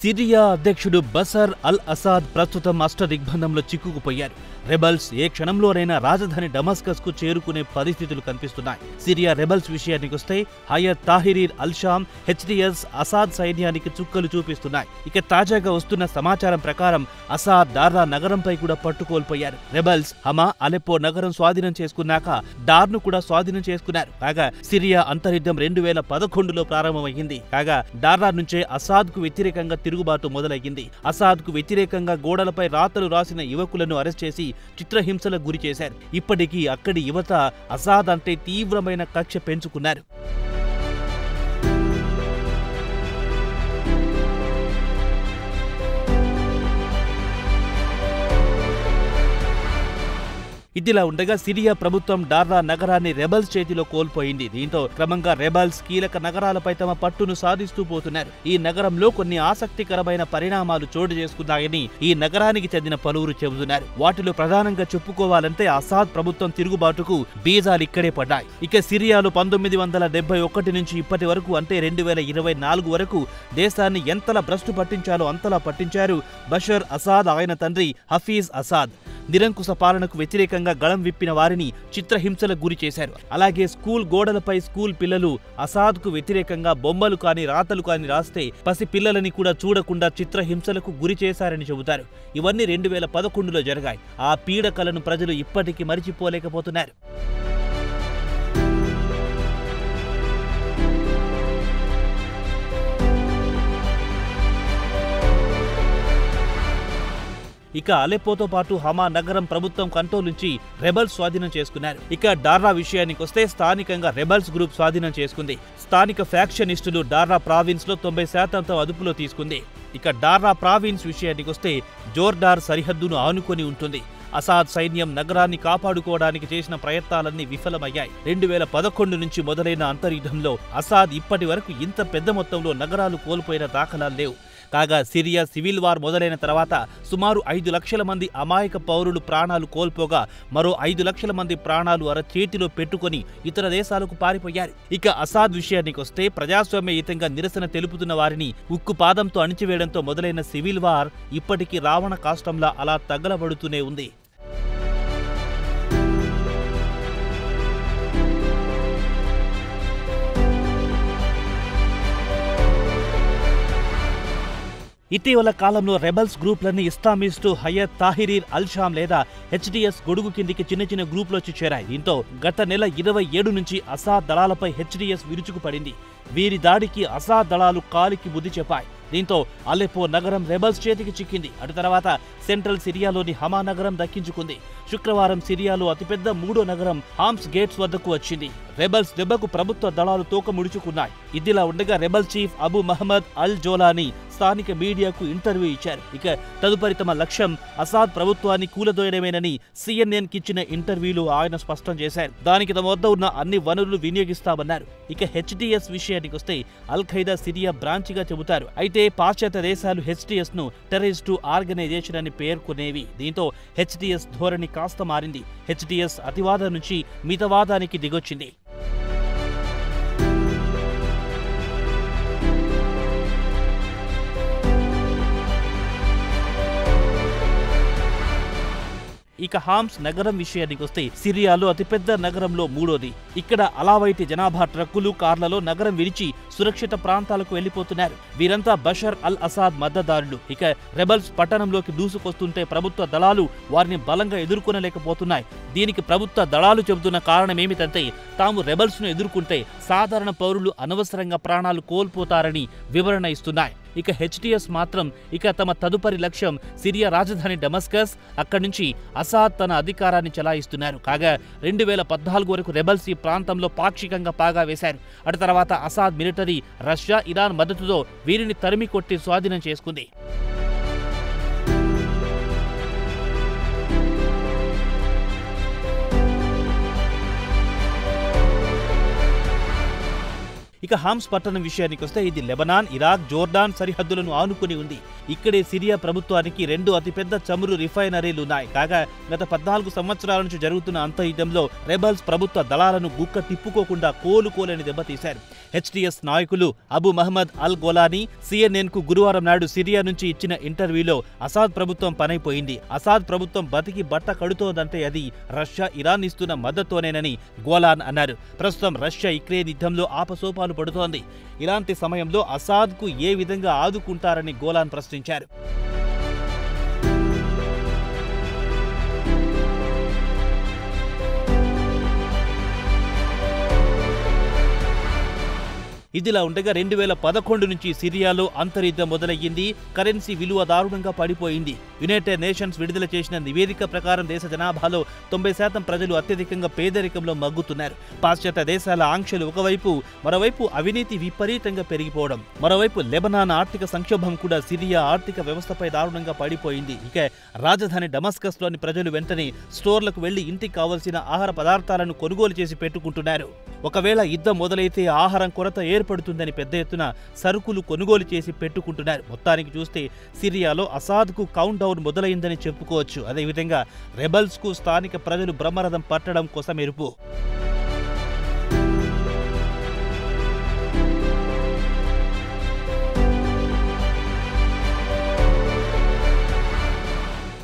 Syria అధ్యక్షుడు Bashar al Assad ప్రస్తుతం అష్టదిగ్బంధంలో చిక్కుకుపోయారు. Rebels ఏ క్షణంలోనైనా రాజధాని డమస్కస్ కు చేరుకునే పరిస్థితులు కనిపిస్తున్నాయి. సిరియా రెబల్స్ విషయానికొస్తే Hayat Tahrir al Sham HDS Assad సైన్యానికి చుక్కలు చూపిస్తున్నాయి. ఇక తాజాగా వస్తున్న సమాచారం ప్రకారం అసాద్ దార్రా నగరంపై కూడా పట్టుకోల్పోయారు. రెబల్స్ హమా అలెప్పో నగరం స్వాధీనం చేసుకున్నాక డార్ను కూడా స్వాధీనం చేసుకున్నారు. కాగా సిరియా అంతర్యుద్ధం 2011లో ప్రారంభమైంది. కాగా దార్రా నుంచే అసాద్ కు వ్యతిరేకంగా తిరుగుబాటు మొదలయ్యింది. అసాద్ కు వ్యతిరేకంగా గోడలపై రాతలు రాసిన యువకులను అరెస్ట్ చేసి చిత్రహింసలకు గురి చేశారు. ఇప్పటికీ అక్కడి యువత అసాద్ అంటే తీవ్రమైన కక్ష పెంచుకున్నారు. ఇదిలా ఉండగా సిరియా ప్రభుత్వం డార్రా నగరాన్ని రెబల్స్ చేతిలో కోల్పోయింది. దీంతో క్రమంగా రెబల్స్ కీలక నగరాలపై తమ పట్టును సాధిస్తూ పోతున్నారు. ఈ నగరంలో కొన్ని ఆసక్తికరమైన పరిణామాలు చోటు చేసుకున్నాయని ఈ నగరానికి చెందిన పలువురు చెబుతున్నారు. వాటిలో ప్రధానంగా చెప్పుకోవాలంటే అసాద్ ప్రభుత్వం తిరుగుబాటుకు బీజాలు ఇక్కడే పడ్డాయి. ఇక సిరియాలో 1971 నుంచి ఇప్పటి వరకు అంటే 2024 వరకు దేశాన్ని ఎంతలా భ్రష్టు పట్టించాలో అంతలా పట్టించారు బషర్ అసాద్, ఆయన తండ్రి హఫీజ్ అసాద్. నిరంకుశ పాలనకు వ్యతిరేకంగా గళం విప్పిన వారిని చిత్రహింసలకు గురి చేశారు. అలాగే స్కూల్ గోడలపై స్కూల్ పిల్లలు అసాద్ కు వ్యతిరేకంగా బొమ్మలు కాని రాతలు కాని రాస్తే పసి పిల్లలని కూడా చూడకుండా చిత్రహింసలకు గురి చేశారని చెబుతారు. ఇవన్నీ 2011లో జరిగాయి. ఆ పీడకలను ప్రజలు ఇప్పటికీ మరిచిపోలేకపోతున్నారు. ఇక అలెప్పోతో పాటు హమా నగరం ప్రభుత్వం కంట్రోల్ నుంచి రెబల్స్ స్వాధీనం చేసుకున్నారు. ఇక డార్రా విషయానికొస్తే స్థానికంగా రెబల్స్ గ్రూప్ స్వాధీనం చేసుకుంది. స్థానిక ఫ్యాక్షనిస్టులు డార్రా ప్రావిన్స్ లో 90% అదుపులో తీసుకుంది. ఇక డార్రా ప్రావిన్స్ విషయానికొస్తే జోర్డార్ సరిహద్దును ఆనుకొని ఉంటుంది. అసాద్ సైన్యం నగరాన్ని కాపాడుకోవడానికి చేసిన ప్రయత్నాలన్నీ విఫలమయ్యాయి. 2011 నుంచి మొదలైన అంతర్యుద్ధంలో అసాద్ ఇప్పటి వరకు ఇంత పెద్ద మొత్తంలో నగరాలు కోల్పోయిన దాఖలాలు లేవు. కాగా సిరియా సివిల్ వార్ మొదలైన తర్వాత సుమారు 5 లక్షల మంది అమాయక పౌరులు ప్రాణాలు కోల్పోగా మరో 5 లక్షల మంది ప్రాణాలు అరచేతిలో పెట్టుకుని ఇతర దేశాలకు పారిపోయారు. ఇక అసాద్ విషయానికొస్తే ప్రజాస్వామ్యయుతంగా నిరసన తెలుపుతున్న వారిని ఉక్కుపాదంతో అణిచివేయడంతో మొదలైన సివిల్ వార్ ఇప్పటికీ రావణ కాష్టంలా అలా తగలబడుతూనే ఉంది. ఇటీవల కాలంలో rebels గ్రూప్లన్నీ Islamist Hayath Tahrir al Sam లేదా హెచ్డిఎస్ గొడుగు కిందికి చిన్న చిన్న గ్రూపులొచ్చి చేరాయి. దీంతో గత నెల 27 నుంచి అసాద్ దళాలపై హెచ్డిఎస్ విరుచుకుపడింది. వీరి దాడికి అసాద్ దళాలు కాలికి బుద్ధి చెప్పాయి. దీంతో అలెప్పో నగరం రెబల్స్ చేతికి చిక్కింది. అటు తర్వాత సెంట్రల్ సిరియాలోని హమా నగరం దక్కించుకుంది. శుక్రవారం సిరియాలో అతిపెద్ద 3వ నగరం హామ్స్ గేట్స్ వద్దకు వచ్చింది. రెబల్స్ దెబ్బకు ప్రభుత్వ దళాలు తోక ముడుచుకున్నాయి. ఇదిలా ఉండగా రెబల్ చీఫ్ అబు మహమ్మద్ అల్ జోలానీ స్థానిక మీడియాకు ఇంటర్వ్యూ ఇచ్చారు. ఇక తదుపరి తమ లక్ష్యం అసాద్ ప్రభుత్వాన్ని కూలదోయడమేనని CNN కిచ్చిన ఇంటర్వ్యూలో ఆయన స్పష్టం చేశారు. దానికి తమ వద్ద ఉన్న అన్ని వనరులు వినియోగిస్తామన్నారు. ఇక హెచ్డిఎస్ విషయానికొస్తే అల్ ఖైదా సిరియా బ్రాంచ్గా చెబుతారు. అయితే పాశ్చాత్య దేశాలు హెచ్డిఎస్ ను టెర్రరిస్టు ఆర్గనైజేషన్ అని పేర్కొనేవి. దీంతో హెచ్డిఎస్ ధోరణి కాస్త మారింది. హెచ్డిఎస్ అతివాదం నుంచి మితవాదానికి దిగొచ్చింది. ఇక హామ్స్ నగరం విషయానికొస్తే సిరియాలో అతిపెద్ద నగరంలో 3వది. ఇక్కడ అలావైటి జనాభా ట్రక్కులు, కార్లలో నగరం విడిచి సురక్షిత ప్రాంతాలకు వెళ్లిపోతున్నారు. వీరంతా బషర్ అల్ అసాద్ మద్దతుదారులు. ఇక రెబల్స్ పట్టణంలోకి దూసుకొస్తుంటే ప్రభుత్వ దళాలు వారిని బలంగా ఎదుర్కొనలేకపోతున్నాయి. దీనికి ప్రభుత్వ దళాలు చెబుతున్న కారణమేమిటంటే తాము రెబల్స్ ను ఎదుర్కొంటే సాధారణ పౌరులు అనవసరంగా ప్రాణాలు కోల్పోతారని వివరణ ఇస్తున్నాయి. ఇక హెచ్డిఎస్ మాత్రం తమ తదుపరి లక్ష్యం సిరియా రాజధాని డమస్కస్. అక్కడి నుంచి అసాద్ తన అధికారాన్ని చెలాయిస్తున్నారు. కాగా 2014 వరకు రెబల్స్ ఈ ప్రాంతంలో పాక్షికంగా పాగా వేశారు. అటు తర్వాత అసాద్ మిలిటరీ రష్యా, ఇరాన్ మద్దతుతో వీరిని తరిమి కొట్టి స్వాధీనం చేసుకుంది. ఇక హామ్స్ పట్టణం విషయానికి వస్తే ఇది లెబనాన్, ఇరాక్, జోర్డాన్ సరిహద్దులను ఆనుకుని ఉంది. ఇక్కడే సిరియా ప్రభుత్వానికి 2 అతిపెద్ద చమురు రిఫైనరీలున్నాయి. కాగా గత 14 సంవత్సరాల నుంచి జరుగుతున్న అంతయుద్ధంలో రెబల్స్ ప్రభుత్వ దళాలను గుక్క తిప్పుకోకుండా కోలుకోలేని దెబ్బతీశారు. హెచ్టీఎస్ నాయకులు అబు మహమ్మద్ అల్ గోలానీ CNN కు గురువారం నాడు సిరియా నుంచి ఇచ్చిన ఇంటర్వ్యూలో అసాద్ ప్రభుత్వం పనైపోయింది, అసాద్ ప్రభుత్వం బతికి బట్ట కడుతోందంటే అది రష్యా, ఇరాన్ ఇస్తున్న మద్దతుతోనేనని గోలాన్ అన్నారు. ప్రస్తుతం రష్యా యుక్రెయిన్ యుద్ధంలో ఆపసోపాలు పడుతోంది. ఇలాంటి సమయంలో అసాద్కు ఏ విధంగా ఆదుకుంటారని గోలాన్ ప్రశ్నించారు. ఇదిలా ఉండగా 2011 నుంచి సిరియాలో అంతర్యుద్ధం మొదలయ్యింది. కరెన్సీ విలువ దారుణంగా పడిపోయింది. యునైటెడ్ నేషన్స్ విడుదల చేసిన నివేదిక ప్రకారం దేశ జనాభాలో 90% ప్రజలు అత్యధికంగా పేదరికంలో మగ్గుతున్నారు. పాశ్చాత్య దేశాల ఆంక్షలు ఒకవైపు, మరోవైపు అవినీతి విపరీతంగా పెరిగిపోవడం, మరోవైపు లెబనాన్ ఆర్థిక సంక్షోభం కూడా సిరియా ఆర్థిక వ్యవస్థపై దారుణంగా పడిపోయింది. ఇక రాజధాని డమస్కస్లోని ప్రజలు వెంటనే స్టోర్లకు వెళ్లి ఇంటికి కావలసిన ఆహార పదార్థాలను కొనుగోలు చేసి పెట్టుకుంటున్నారు. ఒకవేళ యుద్ధం మొదలైతే ఆహారం కొరత ఏర్పడుతుందని పెద్ద ఎత్తున సరుకులు కొనుగోలు చేసి పెట్టుకుంటున్నారు. మొత్తానికి చూస్తే సిరియాలో అసాద్కు కౌంట్ డౌన్ మొదలైందని చెప్పుకోవచ్చు. అదేవిధంగా రెబల్స్కు స్థానిక ప్రజలు బ్రహ్మరథం పట్టడం కోసం ఎరుపు.